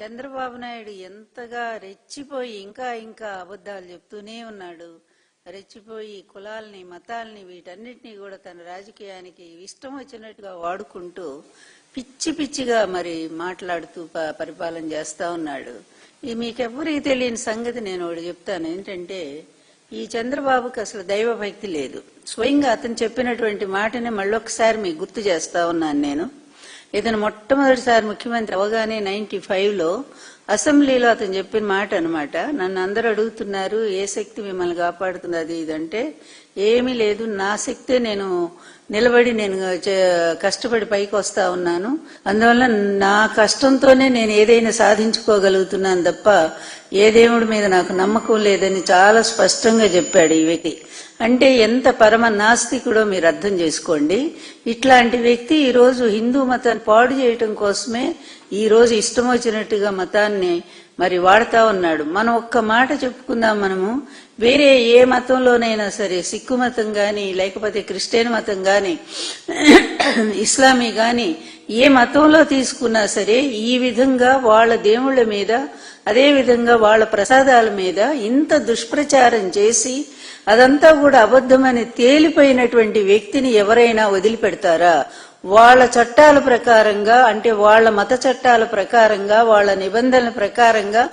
చంద్రబాబు నాయుడు ఎంతగా రెచ్చిపోయి ఇంకా అబద్ధాలు చెప్తూనే ఉన్నాడు. రెచ్చిపోయి కులాల్ని మతాల్ని వీటన్నిటినీ కూడా తన రాజకీయానికి ఇష్టం వచ్చినట్టుగా వాడుకుంటూ పిచ్చిగా మరి మాట్లాడుతూ పరిపాలన చేస్తా ఉన్నాడు. ఇది మీకెవ్వరికి తెలియని సంగతి నేను ఒకటి చెప్తాను. ఏంటంటే ఈ చంద్రబాబుకి అసలు దైవభక్తి లేదు. స్వయంగా అతను చెప్పినటువంటి మాటని మళ్ళొకసారి మీకు గుర్తు చేస్తా ఉన్నాను. నేను ఇతను మొట్టమొదటిసారి ముఖ్యమంత్రి అవగానే 95లో అసెంబ్లీలో అతను చెప్పిన మాట అనమాట. నన్ను అందరూ అడుగుతున్నారు ఏ శక్తి మిమ్మల్ని కాపాడుతుంది అది ఇదంటే, ఏమీ లేదు, నా శక్తే నేను నిలబడి నేను కష్టపడి పైకి వస్తా ఉన్నాను, అందువల్ల నా కష్టంతోనే నేను ఏదైనా సాధించుకోగలుగుతున్నాను తప్ప ఏ దేవుడి మీద నాకు నమ్మకం లేదని చాలా స్పష్టంగా చెప్పాడు ఈ వ్యక్తి. అంటే ఎంత పరమ నాస్తికుడో మీరు అర్థం చేసుకోండి. ఇట్లాంటి వ్యక్తి ఈ రోజు హిందూ మతాన్ని పాడు చేయటం కోసమే ఈ రోజు ఇష్టం వచ్చినట్టుగా మతాన్ని మరి వాడుతా ఉన్నాడు. మనం ఒక్క మాట చెప్పుకుందాం, మనము వేరే ఏ మతంలోనైనా సరే, సిక్కు మతం గాని లేకపోతే క్రిస్టియన్ మతం గాని ఇస్లామీ గాని ఏ మతంలో తీసుకున్నా సరే ఈ విధంగా వాళ్ళ దేవుళ్ళ మీద అదే విధంగా వాళ్ళ ప్రసాదాల మీద ఇంత దుష్ప్రచారం చేసి అదంతా కూడా అబద్ధమని తేలిపోయినటువంటి వ్యక్తిని ఎవరైనా వదిలిపెడతారా? వాళ్ళ చట్టాల ప్రకారంగా, అంటే వాళ్ళ మత చట్టాల ప్రకారంగా, వాళ్ళ నిబంధనల ప్రకారంగా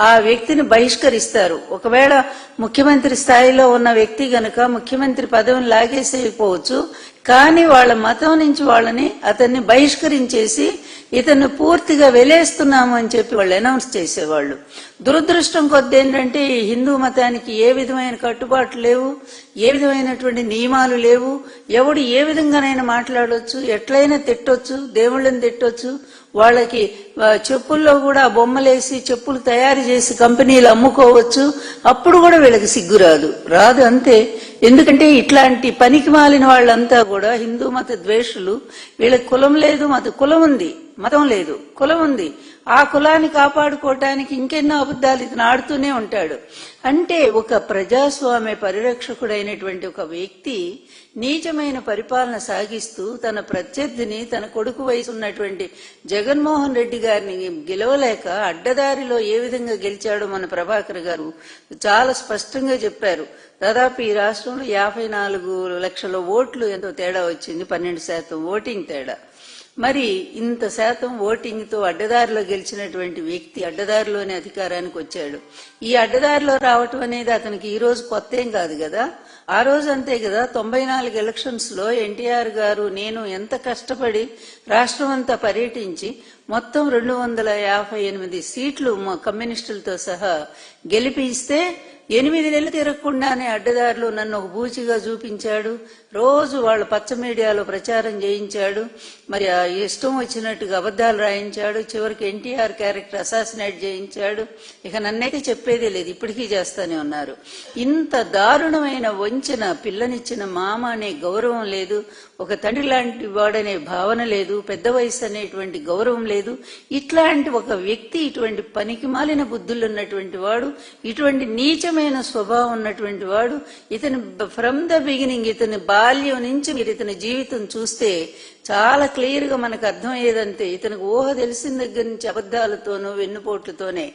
ఆ వ్యక్తిని బహిష్కరిస్తారు. ఒకవేళ ముఖ్యమంత్రి స్థాయిలో ఉన్న వ్యక్తి గనక ముఖ్యమంత్రి పదవిని లాగేసేయకపోవచ్చు, కానీ వాళ్ళ మతం నుంచి అతన్ని బహిష్కరించేసి ఇతన్ని పూర్తిగా వెలేస్తున్నాము అని చెప్పి వాళ్ళు అనౌన్స్ చేసేవాళ్ళు. దురదృష్టం కొద్ది ఏంటంటే ఈ హిందూ మతానికి ఏ విధమైన కట్టుబాట్లు లేవు, ఏ విధమైనటువంటి నియమాలు లేవు. ఎవడు ఏ విధంగానైనా మాట్లాడవచ్చు, ఎట్లయినా తిట్టొచ్చు, దేవుళ్ళని తిట్టొచ్చు. వాళ్ళకి చెప్పుల్లో కూడా బొమ్మలేసి చెప్పులు తయారు చేసి కంపెనీలు అమ్ముకోవచ్చు. అప్పుడు కూడా వీళ్ళకి సిగ్గు రాదు అంతే. ఎందుకంటే ఇట్లాంటి పనికి మాలిన వాళ్ళంతా కూడా హిందూ మత ద్వేషులు. వీళ్ళకి కులం లేదు, కులం ఉంది, మతం లేదు, కులం ఉంది. ఆ కులాన్ని కాపాడుకోవటానికి ఇంకెన్నో అబద్ధాలు ఇతను ఆడుతూనే ఉంటాడు. అంటే ఒక ప్రజాస్వామ్య పరిరక్షకుడైనటువంటి ఒక వ్యక్తి నీచమైన పరిపాలన సాగిస్తూ తన ప్రత్యర్థిని, తన కొడుకు వయసు ఉన్నటువంటి జగన్మోహన్ రెడ్డి గారిని గెలవలేక అడ్డదారిలో ఏ విధంగా గెలిచాడో మన ప్రభాకర్ గారు చాలా స్పష్టంగా చెప్పారు. దాదాపు ఈ రాష్ట్రంలో 54 లక్షల ఓట్లు ఎంతో తేడా వచ్చింది, 12% ఓటింగ్ తేడా. మరి ఇంత శాతం ఓటింగ్ తో అడ్డదారిలో గెలిచినటువంటి వ్యక్తి అడ్డదారిలోనే అధికారానికి వచ్చాడు. ఈ అడ్డదారిలో రావటం అనేది అతనికి ఈ రోజు కొత్త ఏం కాదు కదా. ఆ రోజు అంతే కదా, 94 ఎలక్షన్స్ లో ఎన్టీఆర్ గారు నేను ఎంత కష్టపడి రాష్ట్రం అంతా పర్యటించి మొత్తం 258 సీట్లు కమ్యూనిస్టులతో సహా గెలిపిస్తే 8 నెలలు తిరగకుండానే అడ్డదారిలో నన్ను ఒక బూచిగా చూపించాడు. రోజు వాళ్ళ పచ్చ మీడియాలో ప్రచారం చేయించాడు. మరి ఇష్టం వచ్చినట్టుగా అబద్ధాలు రాయించాడు. చివరికి ఎన్టీఆర్ క్యారెక్టర్ అసాసినేట్ చేయించాడు. ఇక నన్నైతే చెప్పేదే లేదు, ఇప్పటికీ చేస్తానే ఉన్నారు. ఇంత దారుణమైన వంచన, పిల్లనిచ్చిన మామ అనే గౌరవం లేదు, ఒక తండ్రి లాంటి వాడనే భావన లేదు, పెద్ద వయసు అనేటువంటి గౌరవం లేదు. ఇట్లాంటి ఒక వ్యక్తి, ఇటువంటి పనికి మాలిన బుద్ధులు ఉన్నటువంటి వాడు, ఇటువంటి నీచమైన స్వభావం ఉన్నటువంటి వాడు, ఇతని ఫ్రమ్ ద బిగినింగ్, ఇతని బాల్యం నుంచి మీరు ఇతని జీవితం చూస్తే చాలా క్లియర్ గా మనకు అర్థమయ్యేదంతే. ఇతనికి ఊహ తెలిసిన దగ్గర నుంచి అబద్ధాలతోనూ వెన్నుపోట్లతోనే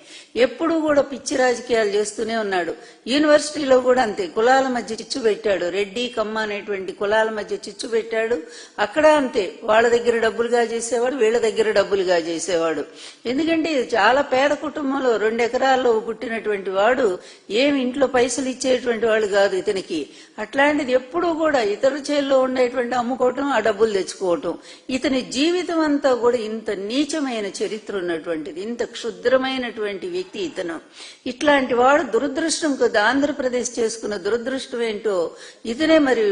ఎప్పుడూ కూడా పిచ్చి రాజకీయాలు చేస్తూనే ఉన్నాడు. యూనివర్సిటీలో కూడా అంతే, కులాల మధ్య చిచ్చు పెట్టాడు. రెడ్డి కమ్మ అనేటువంటి కులాల మధ్య చిచ్చు పెట్టాడు. అక్కడ అంతే, వాళ్ళ దగ్గర డబ్బులుగా చేసేవాడు, వీళ్ళ దగ్గర డబ్బులుగా చేసేవాడు. ఎందుకంటే చాలా పేద కుటుంబంలో 2 ఎకరాల్లో పుట్టినటువంటి వాడు ఏమి ఇంట్లో పైసలు ఇచ్చేటువంటి వాడు కాదు ఇతనికి. అట్లాంటిది ఎప్పుడూ కూడా ఇతర చేల్లో ఉండేటువంటి అమ్ముకోవటం, ఆ డబ్బులు తెచ్చుకోవటం. ఇతని జీవితం అంతా కూడా ఇంత నీచమైన చరిత్ర ఉన్నటువంటిది, ఇంత క్షుద్రమైనటువంటి వ్యక్తి ఇతను. ఇట్లాంటి వాడు దురదృష్టం కొద్ది ఆంధ్రప్రదేశ్ చేసుకున్న దురదృష్టం ఏంటో, ఇతనే మరి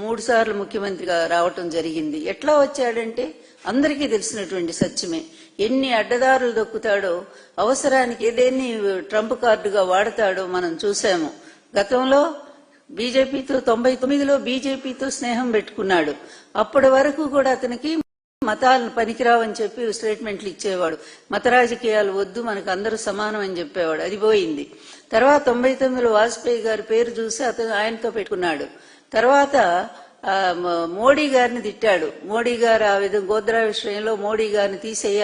3 సార్లు ముఖ్యమంత్రిగా రావటం జరిగింది. ఎట్లా వచ్చాడంటే అందరికీ తెలిసినటువంటి సత్యమే. ఎన్ని అడ్డదారులు దొక్కుతాడో, అవసరానికి ఏదేన్ని ట్రంప్ కార్డుగా వాడతాడో మనం చూసాము. గతంలో బీజేపీతో 99లో బీజేపీతో స్నేహం పెట్టుకున్నాడు. అప్పటి వరకు కూడా అతనికి మతాలను పనికిరావని చెప్పి స్టేట్మెంట్లు ఇచ్చేవాడు. మత రాజకీయాలు వద్దు, మనకు అందరూ సమానం అని చెప్పేవాడు. అది పోయింది. తర్వాత 99లో వాజ్పేయి గారి పేరు చూసి అతను ఆయనతో పెట్టుకున్నాడు. తర్వాత మోడీ గారిని తిట్టాడు. మోడీ గారు ఆ విధంగా గోద్రా విషయంలో మోడీ గారిని తీసేయాలి